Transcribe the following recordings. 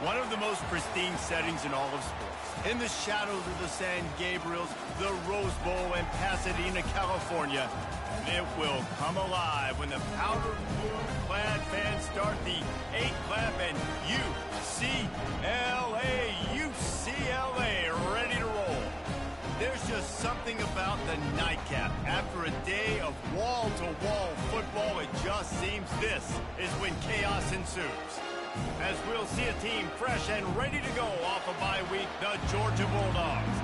One of the most pristine settings in all of sports. In the shadows of the San Gabriels, the Rose Bowl in Pasadena, California, it will come alive when the powder blue-clad fans start the 8-clap and UCLA, ready to roll. There's just something about the nightcap. After a day of wall-to-wall football, it just seems this is when chaos ensues. As we'll see a team fresh and ready to go off a bye week, the Georgia Bulldogs,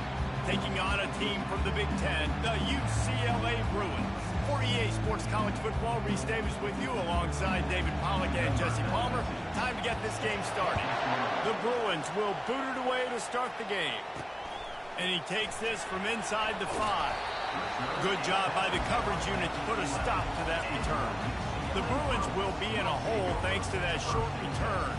taking on a team from the Big Ten, the UCLA Bruins. For EA Sports College Football, Reese Davis with you alongside David Pollack and Jesse Palmer. Time to get this game started. The Bruins will boot it away to start the game. And he takes this from inside the 5. Good job by the coverage unit to put a stop to that return. The Bruins will be in a hole thanks to that short return.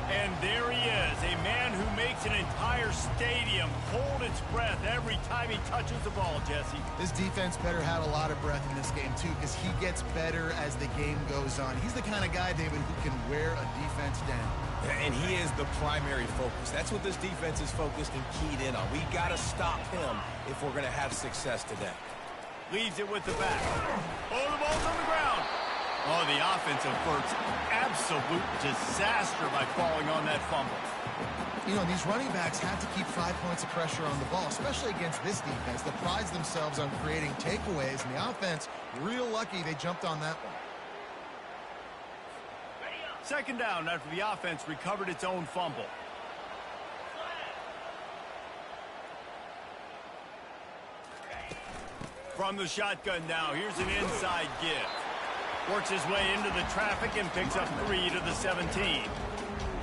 And there he is, a man who makes an entire stadium hold its breath every time he touches the ball, Jesse. This defense better have a lot of breath in this game, too, because he gets better as the game goes on. He's the kind of guy, David, who can wear a defense down. And he is the primary focus. That's what this defense is focused and keyed in on. We got to stop him if we're going to have success today. Leaves it with the back. Oh, the ball's on the ground. Oh, the offensive flirt's absolute disaster by falling on that fumble. You know, these running backs have to keep 5 points of pressure on the ball, especially against this defense that prides themselves on creating takeaways. And the offense, real lucky they jumped on that one. Second down after the offense recovered its own fumble. From the shotgun now, here's an inside give. Works his way into the traffic and picks up 3 to the 17.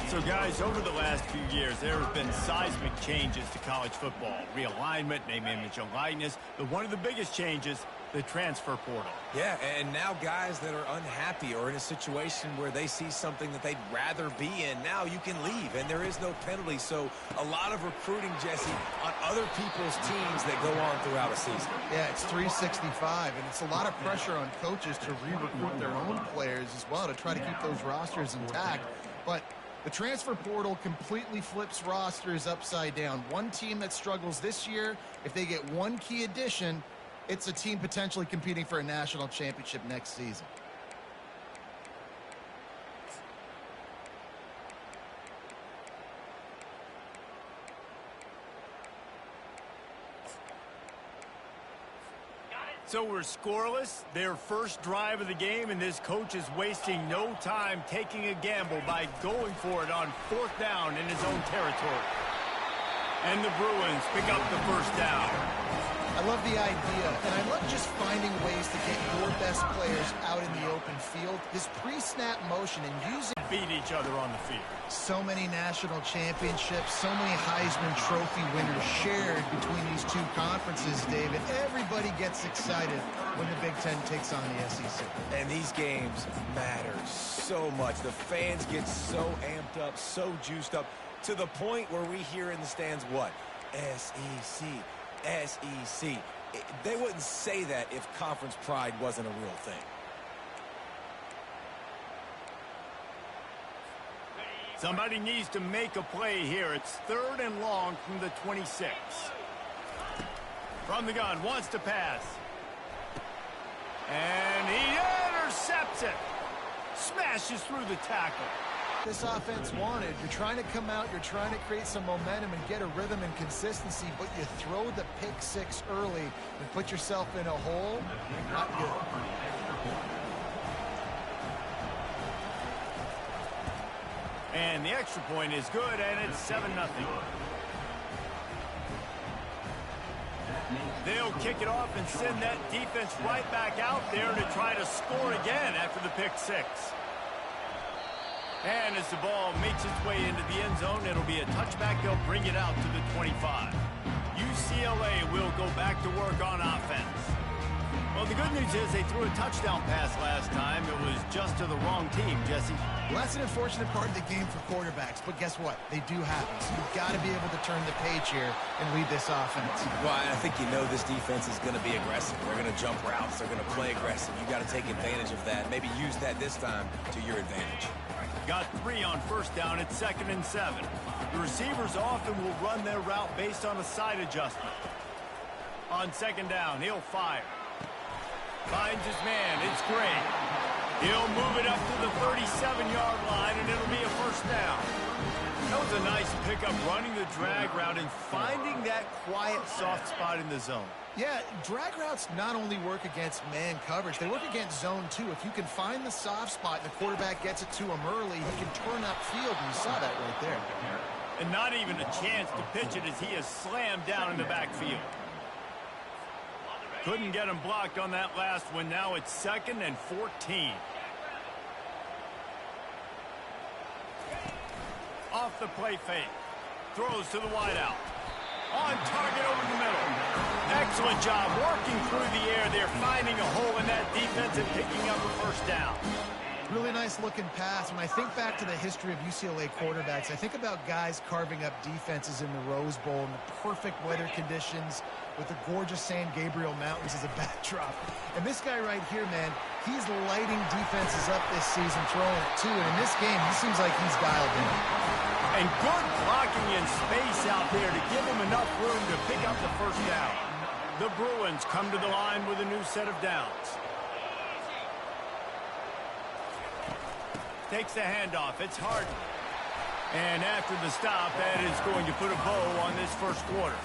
So, guys, over the last few years, there have been seismic changes to college football. Realignment, name, image, and likeness. But one of the biggest changes, the transfer portal. Yeah, and now guys that are unhappy or in a situation where they see something that they'd rather be in, now you can leave, and there is no penalty. So a lot of recruiting, Jesse, on other people's teams that go on throughout a season. Yeah, it's 365, and it's a lot of pressure on coaches to re-recruit their own players as well to try to keep those rosters intact. But the transfer portal completely flips rosters upside down. One team that struggles this year, if they get one key addition, it's a team potentially competing for a national championship next season. So we're scoreless, their first drive of the game, and this coach is wasting no time taking a gamble by going for it on 4th down in his own territory. And the Bruins pick up the first down. I love the idea, and I love just finding ways to get your best players out in the open field. This pre-snap motion and using... Beat each other on the field. So many national championships, so many Heisman Trophy winners shared between these two conferences, David. Everybody gets excited when the Big Ten takes on the SEC. And these games matter so much. The fans get so amped up, so juiced up, to the point where we hear in the stands what? SEC. SEC. They wouldn't say that if conference pride wasn't a real thing. Somebody needs to make a play here. It's 3rd and long from the 26. From the gun, wants to pass. And he intercepts it. Smashes through the tackle. This offense wanted. You're trying to come out, you're trying to create some momentum and get a rhythm and consistency, but you throw the pick 6 early and put yourself in a hole. Not good. And the extra point is good, and it's 7-0. They'll kick it off and send that defense right back out there to try to score again after the pick 6. And as the ball makes its way into the end zone, it'll be a touchback. They'll bring it out to the 25. UCLA will go back to work on offense. Well, the good news is they threw a touchdown pass last time. It was just to the wrong team, Jesse. Well, that's an unfortunate part of the game for quarterbacks, but guess what? They do happen. So you've got to be able to turn the page here and lead this offense. Well, I think you know this defense is going to be aggressive. They're going to jump routes. They're going to play aggressive. You got to take advantage of that. Maybe use that this time to your advantage. Got 3 on first down at 2nd and 7. The receivers often will run their route based on a side adjustment. On 2nd down, he'll fire. Finds his man. It's great. He'll move it up to the 37-yard line, and it'll be a first down. That was a nice pickup, running the drag route and finding that quiet, soft spot in the zone. Yeah, drag routes not only work against man coverage, they work against zone too. If you can find the soft spot and the quarterback gets it to him early, he can turn upfield, and you saw that right there. And not even a chance to pitch it as he is slammed down in the backfield. Couldn't get him blocked on that last one. Now it's 2nd and 14. Off the play fake. Throws to the wideout. On target over the middle. Excellent job working through the air there, finding a hole in that defense and picking up a first down. Really nice looking pass. When I think back to the history of UCLA quarterbacks, I think about guys carving up defenses in the Rose Bowl in the perfect weather conditions with the gorgeous San Gabriel Mountains as a backdrop. And this guy right here, man, he's lighting defenses up this season, throwing it too. And in this game, he seems like he's dialed in. And good blocking in space out there to give him enough room to pick up the first down. The Bruins come to the line with a new set of downs. Takes the handoff. It's Harden. And after the stop, that is going to put a bow on this first quarter.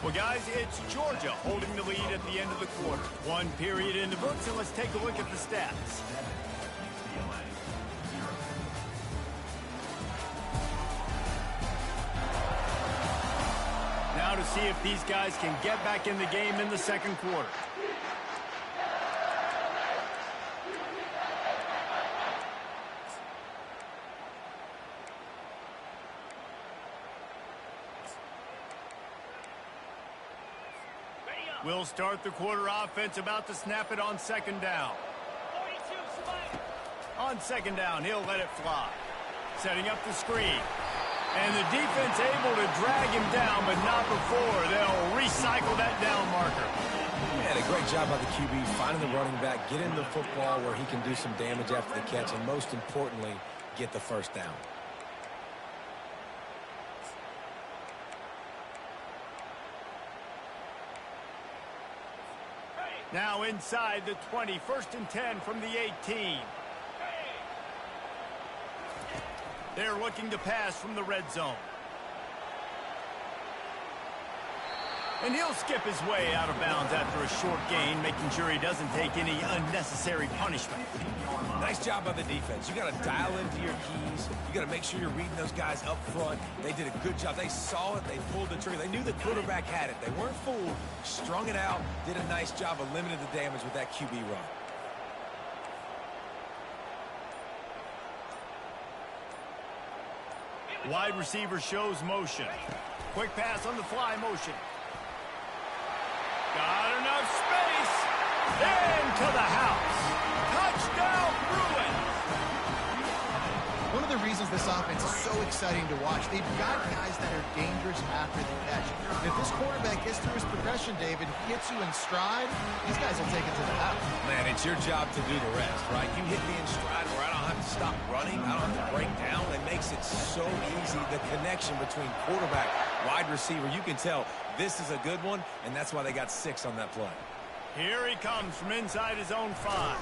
Well, guys, it's Georgia holding the lead at the end of the quarter. 1 period in the books, and let's take a look at the stats. Now to see if these guys can get back in the game in the second quarter. We'll start the quarter offense, about to snap it on 2nd down. On 2nd down, he'll let it fly. Setting up the screen. And the defense able to drag him down, but not before. They'll recycle that down marker. Man, a great job by the QB, finding the running back, getting the football where he can do some damage after the catch, and most importantly, get the first down. Now inside the 20, 1st and 10 from the 18. They're looking to pass from the red zone. And he'll skip his way out of bounds after a short gain, making sure he doesn't take any unnecessary punishment. Nice job by the defense. You got to dial into your keys. You got to make sure you're reading those guys up front. They did a good job. They saw it. They pulled the trigger. They knew the quarterback had it. They weren't fooled. Strung it out. Did a nice job of limiting the damage with that QB run. Wide receiver shows motion. Quick pass on the fly motion. Got enough space. Into the house. Touchdown, Bruins. One of the reasons this offense is so exciting to watch, they've got guys that are dangerous after the catch. And if this quarterback gets through his progression, David, he hits you in stride, these guys will take it to the house. Man, it's your job to do the rest, right? You hit me in stride where I don't have to stop running. I don't have to break down. It makes it so easy. The connection between quarterback, wide receiver, you can tell this is a good one, and that's why they got 6 on that play. Here he comes from inside his own 5.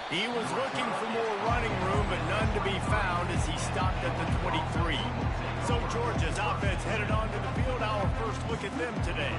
He was looking for more running room, but none to be found as he stopped at the 23. So Georgia's offense headed onto the field. Our first look at them today.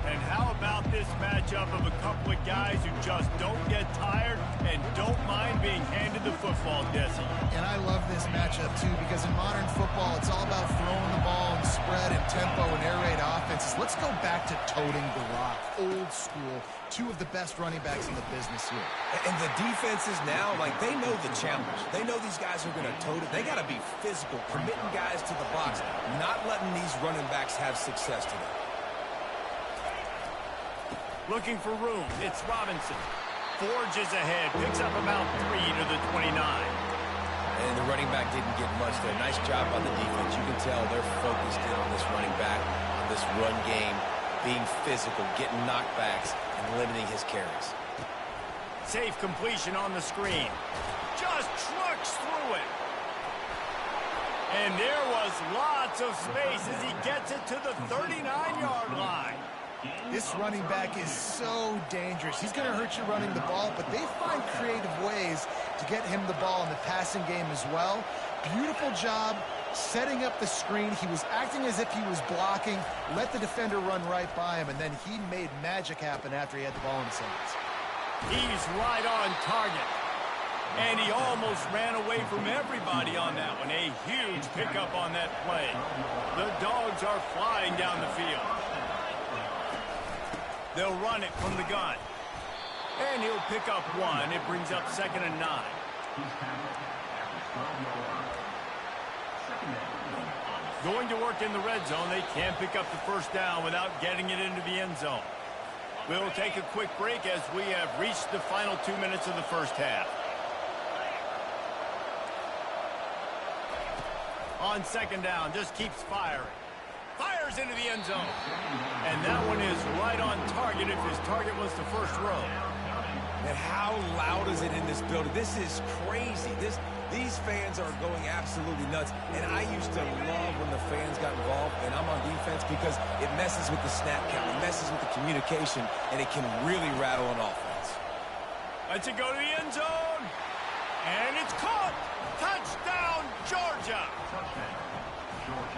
And how about this matchup of a couple of guys who just don't get tired and don't mind being handed the football, Desi? And I love this matchup, too, because in modern football, it's all about throwing the ball and spread and tempo and air raid offenses. Let's go back to toting the rock, old school. 2 of the best running backs in the business here. And the defenses now, like, they know the challenge. They know these guys are going to tote it. They got to be physical, committing guys to the box, not letting these running backs have success today. Looking for room. It's Robinson. Forges ahead. Picks up about 3 to the 29. And the running back didn't get much there. Nice job on the defense. You can tell they're focused in on this running back, on this run game. being physical, getting knockbacks, and limiting his carries. Safe completion on the screen. Just trucks through it. And there was lots of space as he gets it to the 39-yard line. This running back is so dangerous. He's going to hurt you running the ball, but they find creative ways to get him the ball in the passing game as well. Beautiful job setting up the screen. He was acting as if he was blocking, let the defender run right by him, and then he made magic happen after he had the ball in his hands. He's right on target. And he almost ran away from everybody on that one. A huge pickup on that play. The Dogs are flying down the field. They'll run it from the gun. And he'll pick up one. It brings up 2nd and 9. Going to work in the red zone. They can't pick up the first down without getting it into the end zone. We'll take a quick break as we have reached the final 2 minutes of the first half. On 2nd down, just keeps firing. Fires into the end zone. And that one is right on target if his target was the first row. And how loud is it in this building? This is crazy. These fans are going absolutely nuts. And I used to love when the fans got involved, and I'm on defense, because it messes with the snap count. It messes with the communication, and it can really rattle an offense. Let's it go to the end zone. And it's caught. Touchdown, Georgia.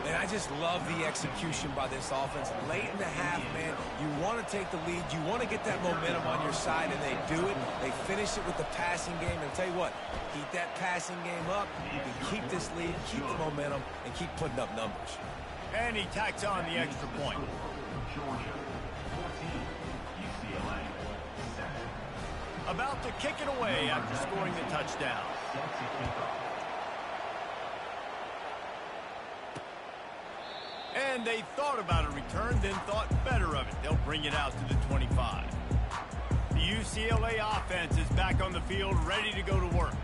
And I just love the execution by this offense. Late in the half, man, you want to take the lead. You want to get that momentum on your side, and they do it. They finish it with the passing game. And I'll tell you what, keep that passing game up. You can keep this lead, keep the momentum, and keep putting up numbers. And he tacks on the extra point. About to kick it away after scoring the touchdown. And they thought about a return, then thought better of it. They'll bring it out to the 25. The UCLA offense is back on the field, ready to go to work.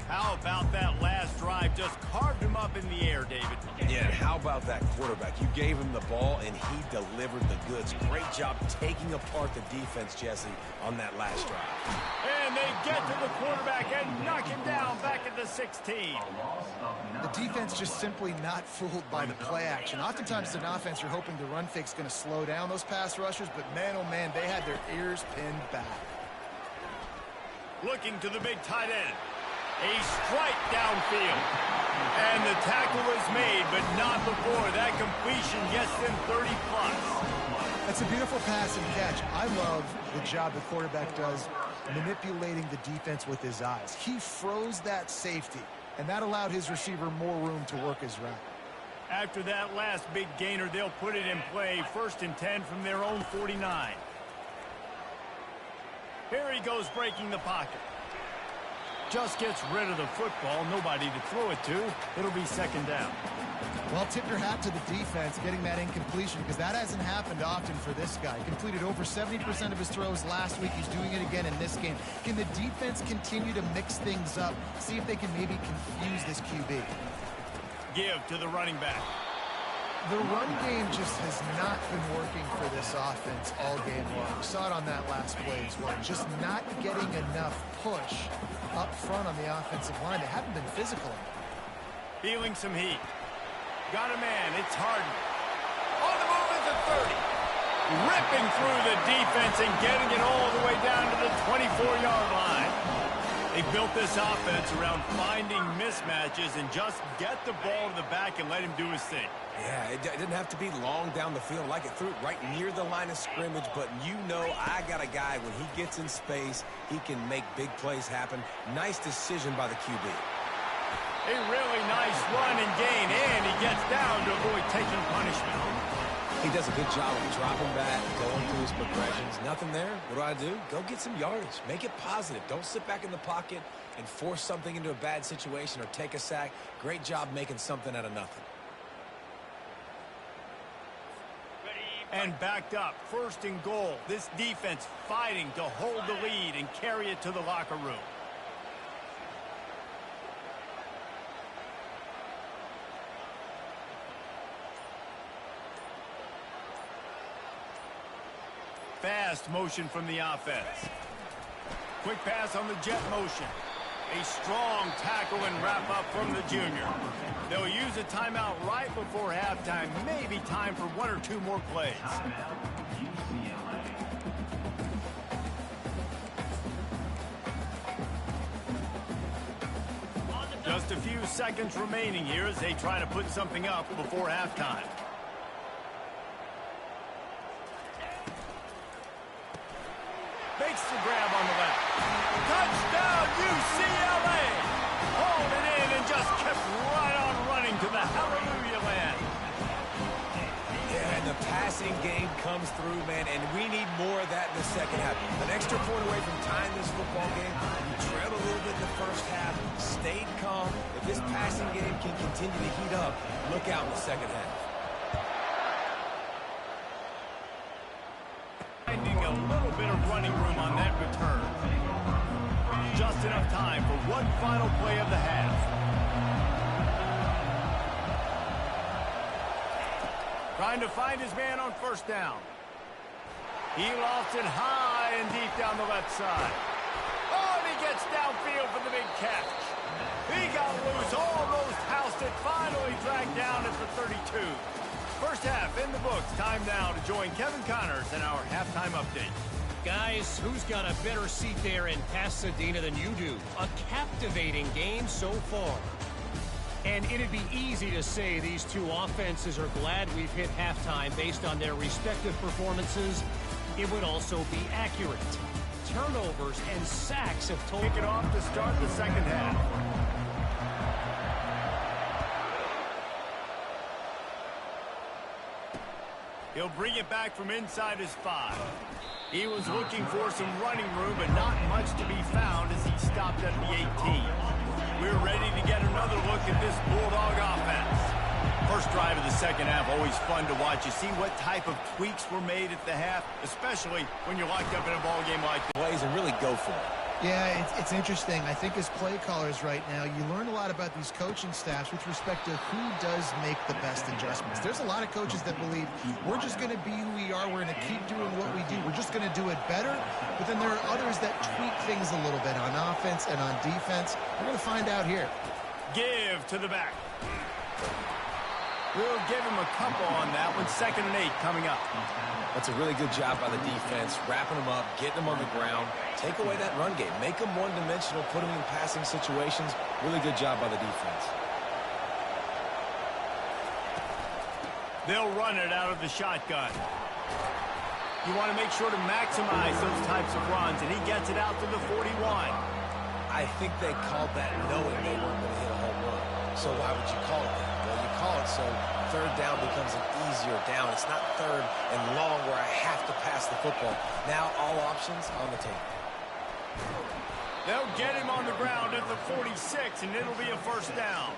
How about that last drive? Just carved him up in the air, David. Yeah, and how about that quarterback? You gave him the ball, and he delivered the goods. Great job taking apart the defense, Jesse, on that last drive. And they get to the quarterback and knock him down back at the 16. The defense just simply not fooled by the play action. Oftentimes, as an offense, you're hoping the run fake's going to slow down those pass rushers, but man, oh man, they had their ears pinned back. Looking to the big tight end. A strike downfield. And the tackle is made, but not before that completion gets them 30+. That's a beautiful pass and catch. I love the job the quarterback does manipulating the defense with his eyes. He froze that safety, and that allowed his receiver more room to work his route. After that last big gainer, they'll put it in play. 1st and 10 from their own 49. Here he goes breaking the pocket. Just gets rid of the football. Nobody to throw it to. It'll be 2nd down. Well, tip your hat to the defense getting that incompletion, because that hasn't happened often for this guy. Completed over 70% of his throws last week. He's doing it again in this game. Can the defense continue to mix things up? See if they can maybe confuse this QB. Give to the running back. The run game just has not been working for this offense all game long. We saw it on that last play as well. Just not getting enough push up front on the offensive line. They haven't been physical enough. Feeling some heat. Got a man. It's Harden. On the move at the 30. Ripping through the defense and getting it all the way down to the 24-yard line. They built this offense around finding mismatches and just get the ball to the back and let him do his thing. Yeah, it didn't have to be long down the field. Like, it threw it right near the line of scrimmage, but you know I got a guy, when he gets in space, he can make big plays happen. Nice decision by the QB. A really nice run and gain, and he gets down to avoid taking punishment. He does a good job of dropping back, going through his progressions. Nothing there. What do? Go get some yardage. Make it positive. Don't sit back in the pocket and force something into a bad situation or take a sack. Great job making something out of nothing. And backed up, 1st and goal. This defense fighting to hold the lead and carry it to the locker room. fast motion from the offense. Quick pass on the jet motion. A strong tackle and wrap up from the junior. They'll use a timeout right before halftime. Maybe time for one or two more plays. Just a few seconds remaining here as they try to put something up before halftime. Makes the grab on the left. Touchdown, UCLA! Hauled it in and just kept right on running to the hallelujah land. Yeah, and the passing game comes through, man, and we need more of that in the second half. An extra point away from tying this football game. We trailed a little bit in the first half, stayed calm. If this passing game can continue to heat up, look out in the second half. Finding a little bit of running room on that return. Just enough time for one final play of the half. Trying to find his man on first down. He lost it high and deep down the left side. Oh, and he gets downfield for the big catch. He got loose, almost housed it, finally dragged down at the 32. First half in the books. Time now to join Kevin Connors in our halftime update. Guys, who's got a better seat there in Pasadena than you do? A captivating game so far. And it'd be easy to say these two offenses are glad we've hit halftime based on their respective performances. It would also be accurate. Turnovers and sacks have told... Kick it off to start the second half. He'll bring it back from inside his 5. He was looking for some running room, but not much to be found as he stopped at the 18. We're ready to get another look at this Bulldog offense. First drive of the second half, always fun to watch. You see what type of tweaks were made at the half, especially when you're locked up in a ball game like this. Plays and really go for it. Yeah, it's interesting. I think as play callers right now, you learn a lot about these coaching staffs with respect to who does make the best adjustments. There's a lot of coaches that believe we're just going to be who we are. We're going to keep doing what we do. We're just going to do it better. But then there are others that tweak things a little bit on offense and on defense. We're going to find out here. Give to the back. We'll give him a couple on that one. 2nd and 8 coming up. That's a really good job by the defense, wrapping them up, getting them on the ground. Take away that run game. Make them one-dimensional, put them in passing situations. Really good job by the defense. They'll run it out of the shotgun. You want to make sure to maximize those types of runs, and he gets it out to the 41. I think they called that knowing they weren't going to hit a home run. So why would you call it that? Well, you call it so third down becomes an easier down. It's not third and long where I have to pass the football. Now all options on the table. They'll get him on the ground at the 46, and it'll be a first down.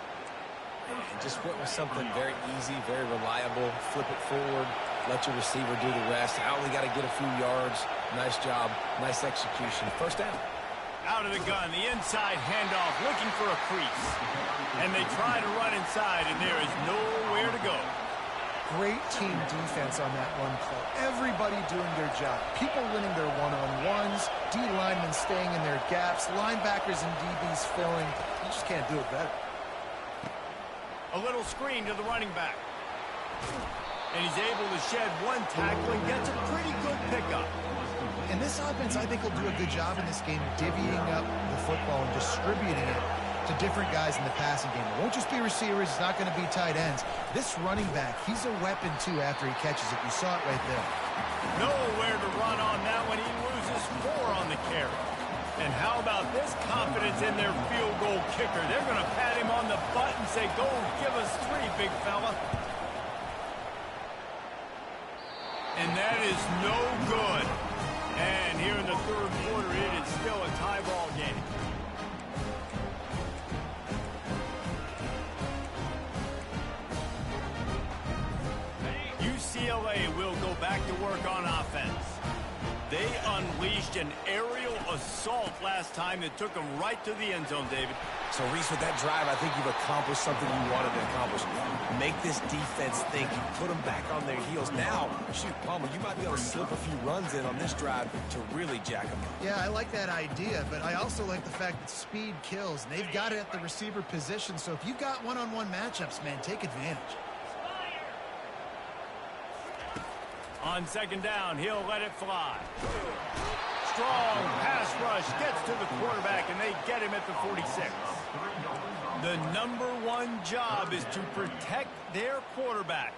And just went with something very easy, very reliable. Flip it forward. Let your receiver do the rest. I only got to get a few yards. Nice job. Nice execution. First down. Out of the gun, the inside handoff, looking for a crease. And they try to run inside, and there is nowhere to go. Great team defense on that run play. Everybody doing their job. People winning their one-on-ones, D linemen staying in their gaps, linebackers and DBs filling. You just can't do it better. A little screen to the running back. And he's able to shed one tackle and gets a pretty good pickup. And this offense, I think, will do a good job in this game divvying up the football and distributing it to different guys in the passing game. It won't just be receivers. It's not going to be tight ends. This running back, he's a weapon, too, after he catches it. You saw it right there. Nowhere to run on that one. He loses 4 on the carry. And how about this confidence in their field goal kicker? They're going to pat him on the butt and say, go give us 3, big fella. And that is no good. And here in the third quarter, it is still a tie ball game. UCLA will go back to work on offense. They unleashed an aerial assault last time that took them right to the end zone, David. So, Reese, with that drive, I think you've accomplished something you wanted to accomplish. Make this defense think. Put them back on their heels. Now, shoot, Palmer, you might be able to slip a few runs in on this drive to really jack them up. Yeah, I like that idea, but I also like the fact that speed kills. And they've got it at the receiver position, so if you've got one-on-one matchups, man, take advantage. On second down, he'll let it fly. Strong pass rush gets to the quarterback, and they get him at the 46. The number one job is to protect their quarterback,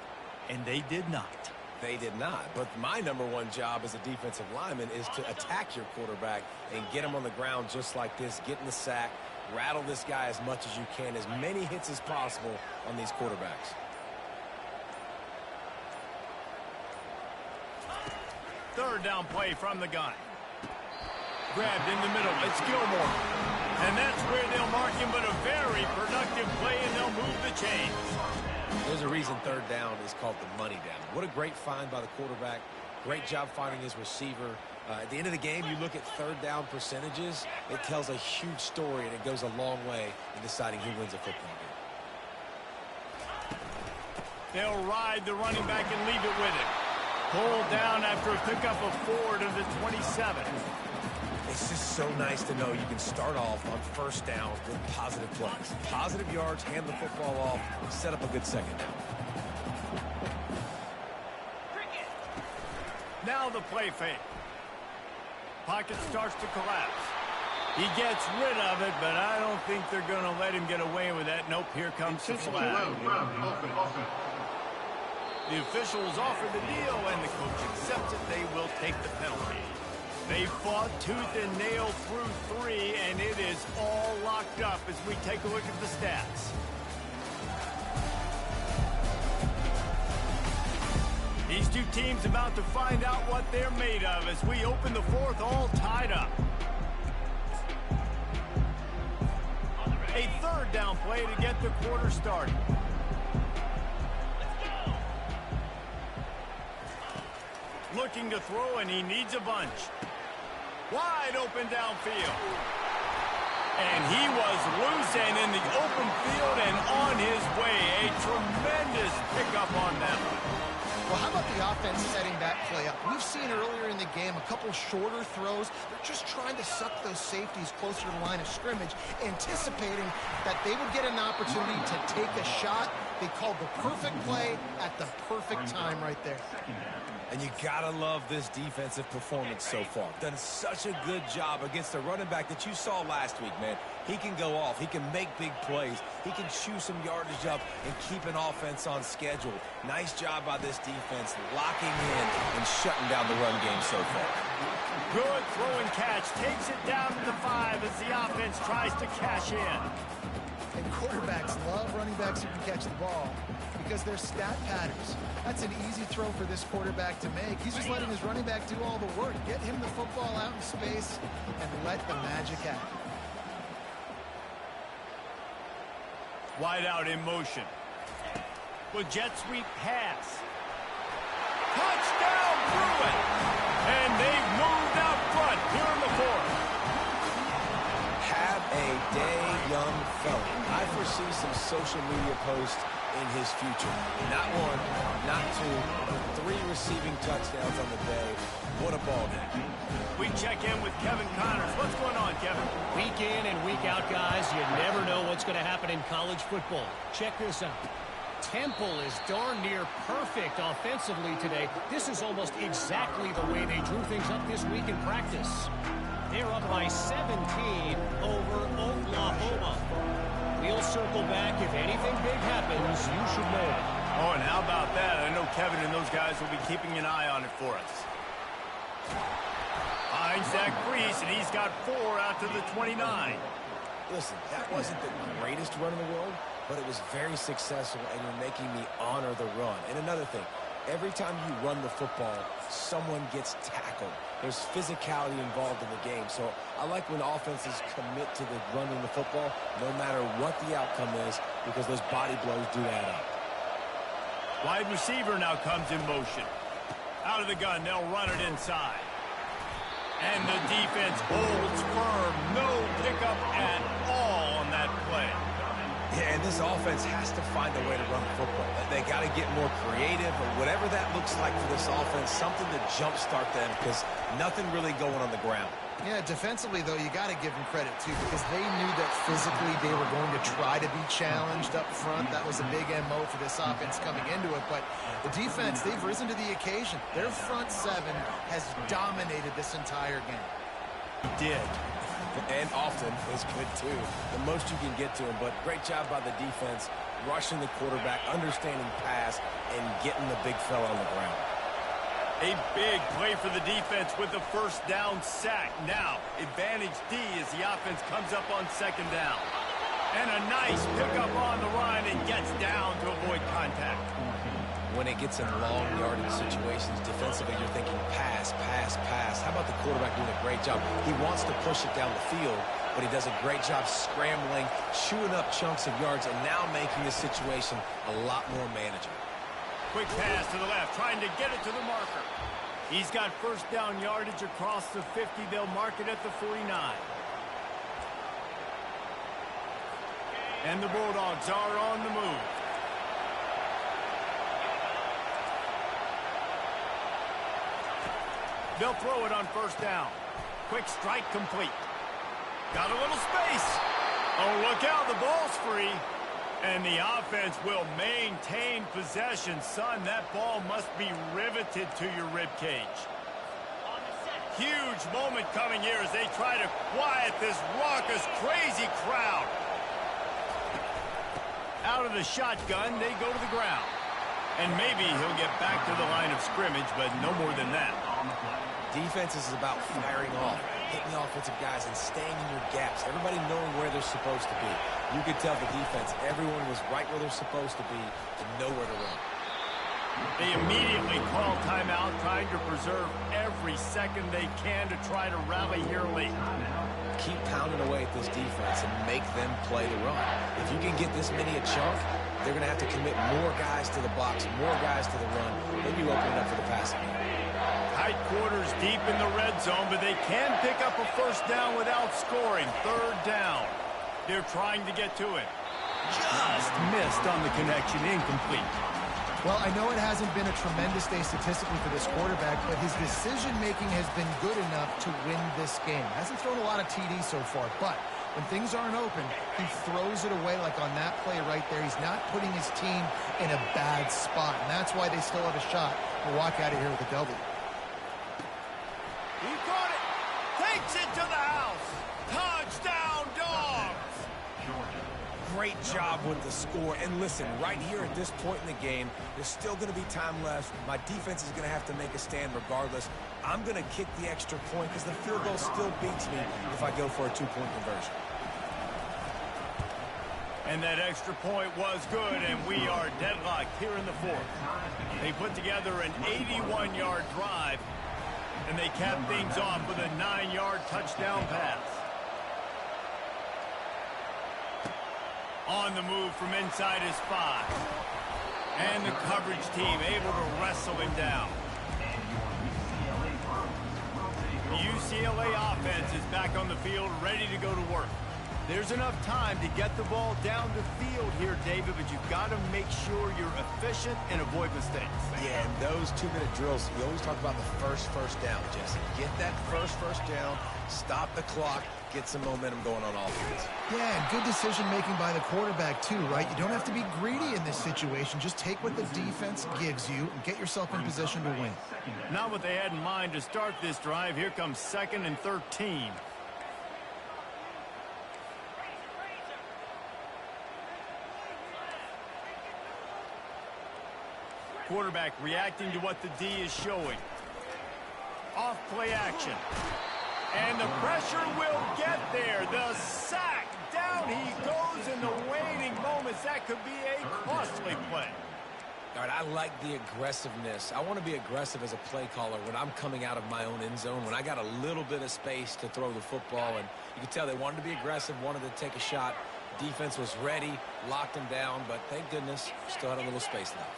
and they did not. They did not. But my number one job as a defensive lineman is to attack your quarterback and get him on the ground just like this, get in the sack, rattle this guy as much as you can, as many hits as possible on these quarterbacks. Third down play from the gun. Grabbed in the middle. It's Gilmore. And that's where they'll mark him, but a very productive play, and they'll move the chains. There's a reason third down is called the money down. What a great find by the quarterback. Great job finding his receiver. At the end of the game, you look at third down percentages. It tells a huge story, and it goes a long way in deciding who wins a football game. They'll ride the running back and leave it with him. Pulled down after a pickup of 4 to the 27. It's just so nice to know you can start off on first down with positive plays. Positive yards, hand the football off, set up a good second down. Now the play fake. Pocket starts to collapse. He gets rid of it, but I don't think they're going to let him get away with that. Nope, here comes the flag. The officials offer the deal, and the coach accepts it. They will take the penalty. They fought tooth and nail through 3, and it is all locked up as we take a look at the stats. These two teams about to find out what they're made of as we open the fourth, all tied up. A third down play to get the quarter started. Looking to throw, and he needs a bunch. Wide open downfield. And he was loose and in the open field and on his way. A tremendous pickup on that one. Well, how about the offense setting that play up? We've seen earlier in the game a couple shorter throws. They're just trying to suck those safeties closer to the line of scrimmage, anticipating that they would get an opportunity to take a shot. They called the perfect play at the perfect time right there. And you gotta love this defensive performance so far. Done such a good job against the running back that you saw last week, man. He can go off. He can make big plays. He can chew some yardage up and keep an offense on schedule. Nice job by this defense locking in and shutting down the run game so far. Good throw and catch. Takes it down to the 5 as the offense tries to cash in. And quarterbacks love running backs who can catch the ball because they're stat patterns. That's an easy throw for this quarterback to make. He's just letting his running back do all the work. Get him the football out in space and let the magic happen. Wide out in motion. With jet sweep pass. Touchdown Bruin! And they've moved out front here in the fourth. Have a day, young fella. I foresee some social media posts in his future. Not 1, not 2, 3 receiving touchdowns on the day. What a ball game. We check in with Kevin Connors. What's going on, Kevin? Week in and week out, guys, you never know what's going to happen in college football. Check this out. Temple is darn near perfect offensively today. This is almost exactly the way they drew things up this week in practice. They're up by 17 over Oklahoma. We'll circle back. If anything big happens, you should know. Oh, and how about that? I know Kevin and those guys will be keeping an eye on it for us. Finds Zach Priest, and he's got 4 out to the 29. Listen, that wasn't the greatest run in the world, but it was very successful, and you're making me honor the run. And another thing, every time you run the football, someone gets tackled. There's physicality involved in the game. So I like when offenses commit to the running the football, no matter what the outcome is, because those body blows do add up. Wide receiver now comes in motion. Out of the gun, they'll run it inside. And the defense holds firm. No pickup at all on that play. And this offense has to find a way to run the football. They got to get more creative, or whatever that looks like for this offense, something to jumpstart them, because nothing really going on the ground. Yeah, defensively, though, you got to give them credit, too, because they knew that physically they were going to try to be challenged up front. That was a big MO for this offense coming into it. But the defense, they've risen to the occasion. Their front seven has dominated this entire game. He did. And often is good, too. The most you can get to him, but great job by the defense, rushing the quarterback, understanding pass, and getting the big fella on the ground. A big play for the defense with the first down sack. Now, advantage D as the offense comes up on second down. And a nice pickup on the run and gets down to avoid contact. When it gets in long yardage situations, defensively, you're thinking pass, pass, pass. How about the quarterback doing a great job? He wants to push it down the field, but he does a great job scrambling, chewing up chunks of yards, and now making this situation a lot more manageable. Quick pass to the left, trying to get it to the marker. He's got first down yardage across the 50. They'll mark it at the 49. And the Bulldogs are on the move. They'll throw it on first down. Quick strike complete. Got a little space. Oh, look out, the ball's free. And the offense will maintain possession. Son, that ball must be riveted to your ribcage. Huge moment coming here as they try to quiet this raucous, crazy crowd. Out of the shotgun, they go to the ground. And maybe he'll get back to the line of scrimmage, but no more than that. Defense is about firing off, hitting the offensive guys, and staying in your gaps. Everybody knowing where they're supposed to be. You could tell the defense, everyone was right where they're supposed to be to know where to run. They immediately call timeout, trying to preserve every second they can to try to rally here late. Keep pounding away at this defense and make them play the run. If you can get this many a chunk, they're going to have to commit more guys to the box, more guys to the run. Then you open it up for the passing game. Tight quarters deep in the red zone, but they can pick up a first down without scoring. Third down. They're trying to get to it. Just missed on the connection. Incomplete. Well, I know it hasn't been a tremendous day statistically for this quarterback, but his decision-making has been good enough to win this game. Hasn't thrown a lot of TDs so far, but when things aren't open, he throws it away like on that play right there. He's not putting his team in a bad spot, and that's why they still have a shot to walk out of here with a W. He caught it. Takes it to the house. Touchdown, Dogs. Great job with the score. And listen, right here at this point in the game, there's still going to be time left. My defense is going to have to make a stand regardless. I'm going to kick the extra point because the field goal still beats me if I go for a two-point conversion. And that extra point was good, and we are deadlocked here in the fourth. They put together an 81-yard drive, and they cap things off with a 9-yard touchdown pass. On the move from inside his 5. And the coverage team able to wrestle him down. The UCLA offense is back on the field, ready to go to work. There's enough time to get the ball down the field here, David, but you've got to make sure you're efficient and avoid mistakes. Yeah, and those 2-minute drills, we always talk about the first down, Jesse. Get that first down, stop the clock, get some momentum going on offense. Yeah, and good decision-making by the quarterback, too, right? You don't have to be greedy in this situation. Just take what the defense gives you and get yourself in position to win. Not what they had in mind to start this drive. Here comes 2nd and 13. Quarterback reacting to what the D is showing. Off play action. And the pressure will get there. The sack. Down he goes in the waning moments. That could be a costly play. All right, I like the aggressiveness. I want to be aggressive as a play caller when I'm coming out of my own end zone, when I got a little bit of space to throw the football. And you can tell they wanted to be aggressive, wanted to take a shot. Defense was ready, locked him down, but thank goodness, still had a little space left.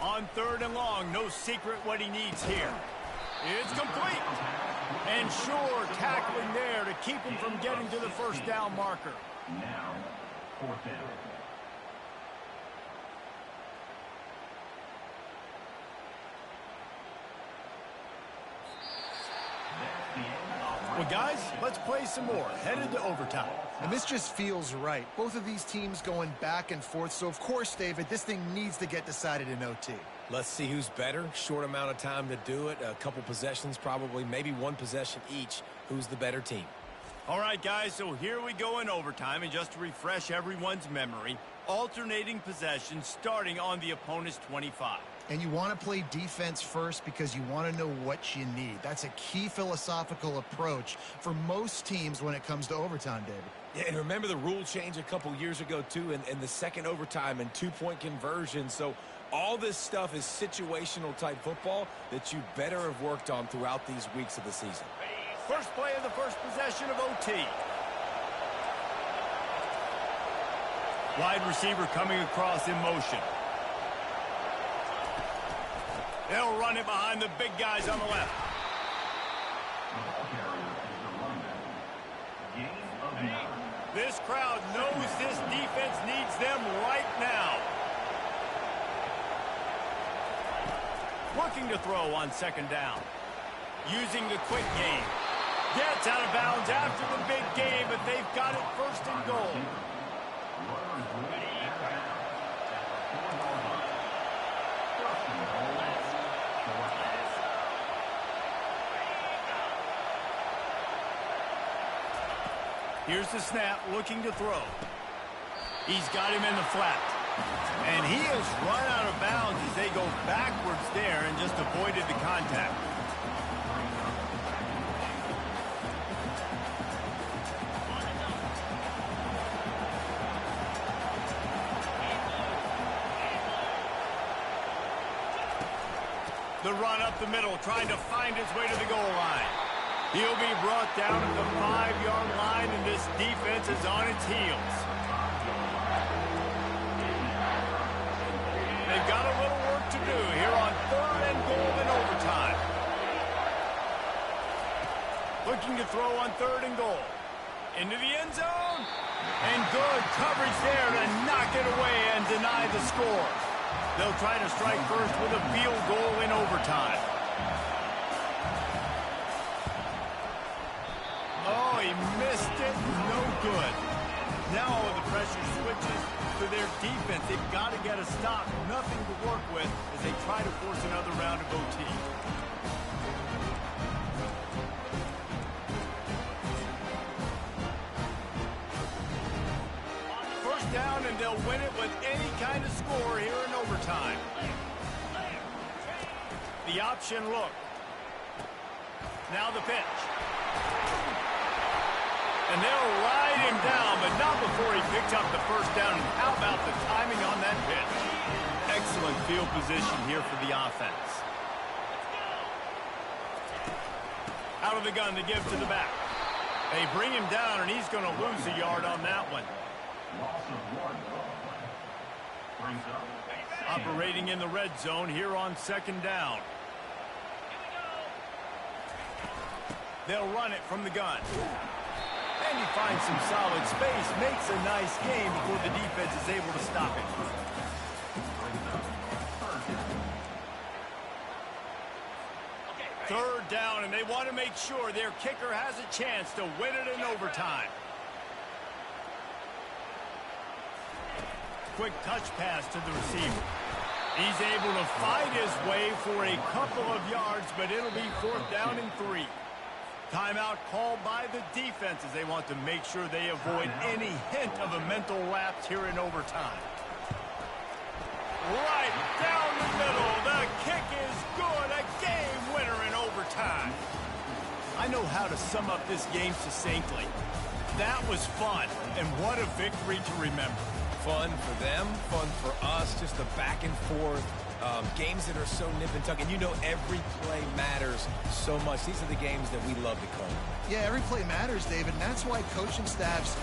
On 3rd and long, no secret what he needs here. It's complete. And sure, tackling there to keep him from getting to the first down marker. Now, 4th down. Well, guys, let's play some more. Headed to overtime. And this just feels right. Both of these teams going back and forth. So, of course, David, this thing needs to get decided in OT. Let's see who's better. Short amount of time to do it. A couple possessions, probably, maybe one possession each. Who's the better team? All right, guys, so here we go in overtime. And just to refresh everyone's memory, alternating possessions starting on the opponent's 25. And you want to play defense first because you want to know what you need. That's a key philosophical approach for most teams when it comes to overtime, David. Yeah, and remember the rule change a couple years ago, too, in the second overtime and two-point conversion. So all this stuff is situational-type football that you better have worked on throughout these weeks of the season. First play of the first possession of OT. Wide receiver coming across in motion. They'll run it behind the big guys on the left. This crowd knows this defense needs them right now. Looking to throw on 2nd down. Using the quick game. Gets out of bounds after the big game, but they've got it 1st and goal. Here's the snap, looking to throw. He's got him in the flat. And he has run out of bounds as they go backwards there and just avoided the contact. The run up the middle, trying to find his way to the goal line. He'll be brought down at the 5-yard line, and this defense is on its heels. They've got a little work to do here on 3rd and goal in overtime. Looking to throw on 3rd and goal. Into the end zone. And good coverage there to knock it away and deny the score. They'll try to strike first with a field goal in overtime. Oh, he missed it. No good. Now the pressure switches to their defense. They've got to get a stop. Nothing to work with as they try to force another round of OT. First down, and they'll win it with any kind of score here in overtime. The option look. Now the pitch. And they'll ride him down, but not before he picks up the first down. And how about the timing on that pitch? Excellent field position here for the offense. Out of the gun to give to the back. They bring him down, and he's going to lose a yard on that one. Operating in the red zone here on 2nd down. They'll run it from the gun. And he finds some solid space, makes a nice game before the defense is able to stop it. Third down, and they want to make sure their kicker has a chance to win it in overtime. Quick touch pass to the receiver. He's able to fight his way for a couple of yards, but it'll be 4th down and 3. Timeout called by the defense as they want to make sure they avoid any hint of a mental lapse here in overtime. Right down the middle. The kick is good. A game winner in overtime. I know how to sum up this game succinctly. That was fun, and what a victory to remember. Fun for them, fun for us, just the back and forth. Games that are so nip and tuck, and you know every play matters so much. These are the games that we love to call. Yeah, every play matters, David, and that's why coaching staffs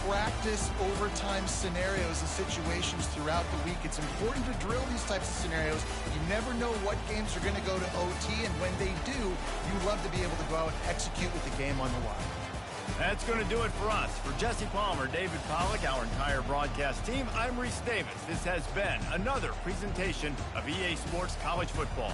practice overtime scenarios and situations throughout the week. It's important to drill these types of scenarios. You never know what games are going to go to OT, and when they do, you love to be able to go out and execute with the game on the line. That's going to do it for us. For Jesse Palmer, David Pollack, our entire broadcast team, I'm Reese Davis. This has been another presentation of EA Sports College Football.